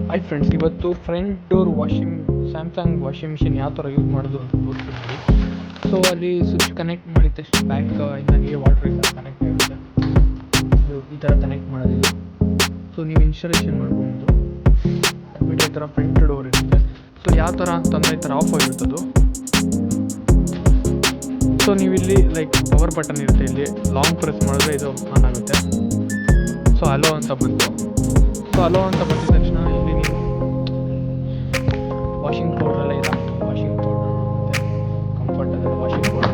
Hi friends, ಇವತ್ತು front door Samsung washing machine ಯಾವ ಥರ ಯೂಸ್ ಮಾಡೋದು ಅಂತ ತೋರಿಸ್ತೀನಿ. ಸೊ ಅಲ್ಲಿ ಸ್ವಿಚ್ ಕನೆಕ್ಟ್ ಮಾಡಿದ ತಕ್ಷಣ ಬ್ಯಾಕ್ ನನಗೆ ವಾಟರ್ ಇಲ್ಲ ಕನೆಕ್ಟ್ ಆಗುತ್ತೆ. ಈ ಥರ ಕನೆಕ್ಟ್ ಮಾಡೋದಿಲ್ಲ. ಸೊ ನೀವು ಇನ್ಸ್ಟಾಲೇಷನ್ ಮಾಡ್ಬೋದು. ಬಿಟ್ಟು ಈ ಥರ ಫ್ರಂಟ್ ಡೋರ್ ಇರುತ್ತೆ. ಸೊ ಯಾವ ಥರ ಅಂತಂದರೆ ಈ ಥರ ಆಫ್ ಆಗಿರ್ತದೆ. ಸೊ ನೀವಿಲ್ಲಿ ಲೈಕ್ ಪವರ್ ಬಟನ್ ಇರುತ್ತೆ, ಇಲ್ಲಿ ಲಾಂಗ್ ಪ್ರೆಸ್ ಮಾಡಿದ್ರೆ ಇದು ಆನ್ ಆಗುತ್ತೆ. ಸೊ ಅಲೋ ಅಂತ ಬಂತು. ಸೊ ಅಲೋ ಅಂತ ಬಂದಿದ ತಕ್ಷಣ ಇಲ್ಲಿ ನೀವು ವಾಷಿಂಗ್ ಪೌಡ್ರೆಲ್ಲ ಇದೆ. ವಾಷಿಂಗ್ ಪೌಡ್ರ್ ಮತ್ತು ಕಂಫರ್ಟ್ ಅದೆಲ್ಲ ವಾಷಿಂಗ್ ಪೌಡ್ರ್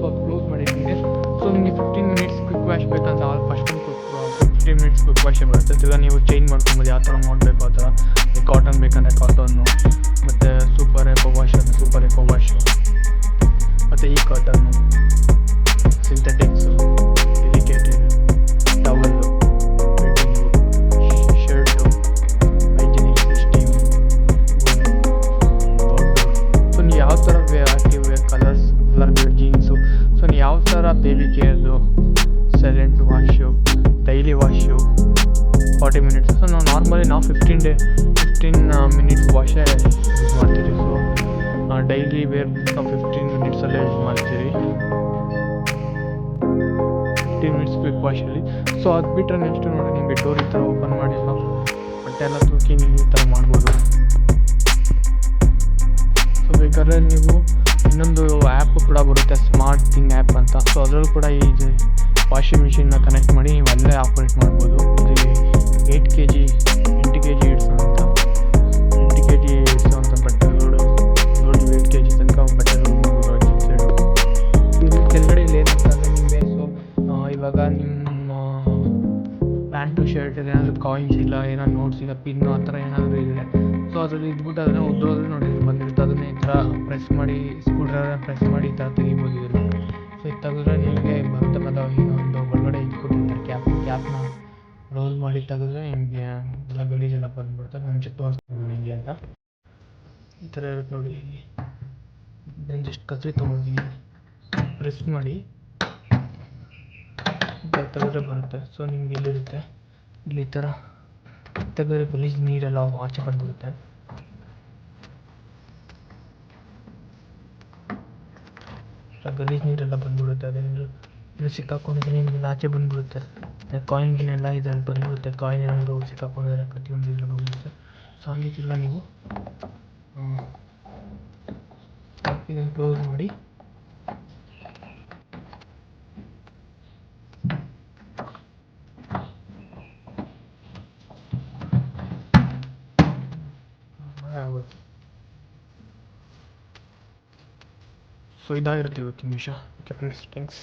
ಸ್ವಲ್ಪ ಕ್ಲೋಸ್ ಮಾಡಿದ್ದೀನಿ. ಸೊ ನಿಮಗೆ 15 ಮಿನಿಟ್ಸ್ ಕ್ವಿಕ್ ವಾಶ್ ಬೇಕಂತ ಫಸ್ಟ್ 15 ಮಿನಿಟ್ಸ್ ಕ್ವಿಕ್ ವಾಶೇ ಬರುತ್ತೆ. ಇಲ್ಲ ನೀವು ಚೇಂಜ್ ಮಾಡ್ಕೊಬೋದು, ಯಾವ ಥರ ಮಾಡಬೇಕು ಆ ಥರ. ಕಾಟನ್ ಬೇಕಂದರೆ ಕಾಟನ್ನು, ಮತ್ತು ಸೂಪರ್ ಎಕೋ ವಾಶ್ ಅಂದರೆ ಸೂಪರ್ ಎಕೋ ವಾಶು, ಮತ್ತು ಈ cotton, synthetics, delicated towel, shirt, hygienic system, so ನೀವು ಯಾವ ಥರ active wear colour bear jeans. So ನೀವು ಯಾವ ಥರ ಬೇಬಿ ಕೇರ್ದು silent wash, daily wash 40 minutes. So ನಾವು ನಾರ್ಮಲಿ 15 ಮಿನಿಟ್ಸ್ ವಾಶೇ ಯೂಸ್ ಮಾಡ್ತೀವಿ. ಸೊ ಡೈಲಿ ವೇರ್ ನಾವು 15 ಮಿನಿಟ್ಸಲ್ಲೇ ಯೂಸ್ ಮಾಡ್ತೀವಿ, 15 ಮಿನಿಟ್ಸ್ ಕ್ವಿಕ್ ವಾಶಲ್ಲಿ. ಸೊ ಅದು ಬಿಟ್ಟರೆ ನೆಕ್ಸ್ಟ್ ನೋಡಿ, ನಿಮಗೆ ಡೋರ್ ಈ ಥರ ಓಪನ್ ಮಾಡಿ ಬಟ್ಟೆ ಎಲ್ಲ ತೂಕಿ ನೀವು ಈ ಥರ ಮಾಡ್ಬೋದು. ಸೊ ಬೇಕಾದ್ರೆ ನೀವು ಇನ್ನೊಂದು ಆ್ಯಪ್ ಕೂಡ ಬರುತ್ತೆ, ಸ್ಮಾರ್ಟ್ ಥಿಂಗ್ ಆ್ಯಪ್ ಅಂತ. ಸೊ ಅದರಲ್ಲೂ ಕೂಡ ಈ ವಾಷಿಂಗ್ ಮಿಷಿನ್ನ ಕನೆಕ್ಟ್ ಮಾಡಿ ನೀವು ಅಲ್ಲೇ ಆಪ್ರೇಟ್ ಮಾಡ್ಬೋದು. ಇದು 8 kg ಇಡ್ಸೋ ಅಂತ 8 kg ಇಡ್ಸೋ ಅಂತ ಬಟ್ಟೆ ಲೋಡು 8 kg ತನಕ ಬಟ್ಟೆ ಲೋಡ್ ಮಾಡ್ಬೋದು. ಇದು ಕೆಳಗಡೆ ಇಲ್ಲಿ ಏನಂತಂದರೆ ನಿಮಗೆ, ಸೊ ಇವಾಗ ನಿಮ್ಮ ಪ್ಯಾಂಟು ಶರ್ಟ್ ಏನಾದರೂ ಕಾಯಿನ್ಸ್ ಇಲ್ಲ, ಏನೋ ನೋಟ್ಸ್ ಇಲ್ಲ, ಪಿನ್ನು ಆ ಥರ ಏನಾದರೂ ಇದೆ. ಸೊ ಅದರಲ್ಲಿ ಇದ್ಬಿಟ್ಟು ಅದನ್ನು ಉದ್ದೋದ್ರೆ ನೋಡಿ ಬಂದಿರುತ್ತೆ. ಅದನ್ನೇ ಈ ಥರ ಪ್ರೆಸ್ ಮಾಡಿ, ಸ್ಕ್ರೂ ಡ್ರೈವರ್ ಪ್ರೆಸ್ ಮಾಡಿ ಈ ಥರ ತೆಗಿಬೋದು ಇದನ್ನು. ಸೊ ಇದು ತೆಗೆದ್ರೆ ನಿಮಗೆ ಬಂತಲ್ಲ, ಈಗ ಒಂದು ಒಳಗಡೆ ಇಟ್ಕೊಟ್ಟಿರ್ತಾರೆ ಕ್ಯಾಪ್ನ ರೋಲ್ ಮಾಡಿ ತೆಗೆದ್ರೆ ನಿಮಗೆ ಎಲ್ಲ ಗಲೀಜೆಲ್ಲ ಬಂದ್ಬಿಡ್ತಾರೆ. ಮುಂಚೆ ತೋರಿಸ್ತೀನಿ ನಿಮಗೆ ಅಂತ. ಈ ಥರ ಇರುತ್ತೆ ನೋಡಿ. ಇದನ್ನು ಜಸ್ಟ್ ಕತ್ರಿ ತೊಗೊಂಡಿದ್ದೀನಿ, ಪ್ರೆಸ್ ಮಾಡಿ ತೆಗೆದ್ರೆ ಬರುತ್ತೆ. ಸೊ ನಿಮ್ಗೆ ಇಲ್ಲಿರುತ್ತೆ, ಇಲ್ಲಿ ಈ ಥರ ತೆಗೆದ್ರೆ ಗಲೀಜು ನೀರೆಲ್ಲ ಆಚೆ ಬಂದ್ಬಿಡುತ್ತೆ. ಗಲೀಜು ನೀರೆಲ್ಲ ಬಂದ್ಬಿಡುತ್ತೆ. ಅದೇನಿದ್ರು ಇದು ಸಿಕ್ಕಾಕೊಂಡಿದ್ರೆ ನಿಮಗೆಲ್ಲ ಆಚೆ ಬಂದ್ಬಿಡುತ್ತೆ. ಕಾಯಿನ್ಗಿನೆಲ್ಲ ಇದರಲ್ಲಿ ಬಂದ್ಬಿಡುತ್ತೆ. ಕಾಯಿನ್ ಏನಾದರೂ ಸಿಕ್ಕಾಕೊಂಡಿದ್ರೆ ಪ್ರತಿಯೊಂದು ಇದರಲ್ಲಿ ಬಂದ್ಬಿಡುತ್ತೆ. ಸೊ ಹಂಗಿಲ್ಲ, ನೀವು ಇದನ್ನು ಕ್ಲೋಸ್ ಮಾಡಿ ಆಗುತ್ತೆ. ಸೊ ಇದಾಗಿರುತ್ತೆ ಇವತ್ತಿನ ವಿಷಯ. Okay friends, thanks.